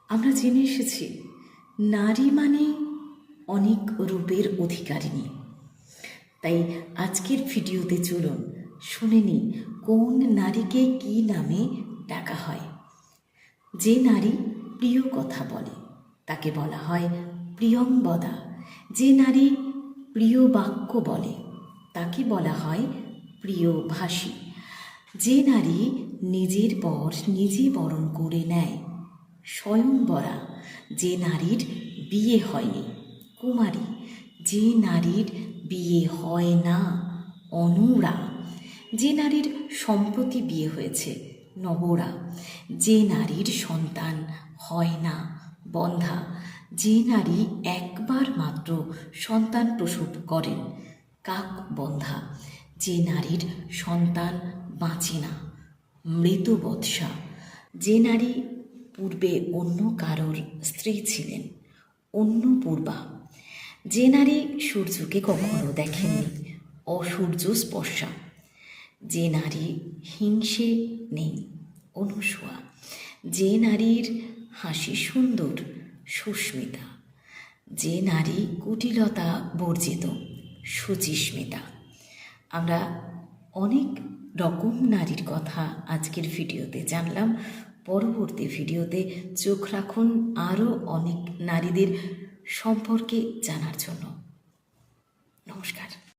আমরা জেনে এসেছি নারী মানে অনেক রূপের অধিকারিণী। তাই আজকের ভিডিওতে চলুন শুনে নিই কোন নারীকে কী নামে ডাকা হয়। যে নারী প্রিয় কথা বলে তাকে বলা হয় প্রিয়ংবদা। যে নারী প্রিয় বাক্য বলে তাকে বলা হয় প্রিয়ভাষী। যে নারী নিজের পর নিজে বরণ করে নেয় স্বয়ংবরা। যে নারীর বিয়ে হয়নি কুমারী। যে নারীর বিয়ে হয় না অনুরা। যে নারীর সম্প্রতি বিয়ে হয়েছে নবরা। যে নারীর সন্তান হয় না বন্ধা। যে নারী একবার মাত্র সন্তান প্রসব করেন কাকবন্ধা। যে নারীর সন্তান বাঁচে না মৃতবৎসা। যে নারী পূর্বে অন্য কারোর স্ত্রী ছিলেন অন্নপূর্বা। যে নারী সূর্যকে কখনো দেখেননি অসূর্য স্পর্শা। যে নারী হিংসে নেই অনুসূয়া। যে নারীর হাসি সুন্দর সুস্মিতা। যে নারী কুটিলতা বর্জিত সুচিস্মিতা। আমরা অনেক রকম নারীর কথা আজকের ভিডিওতে জানলাম। পরবর্তী ভিডিওতে চোখ রাখুন আরও অনেক নারীদের সম্পর্কে জানার জন্য। নমস্কার।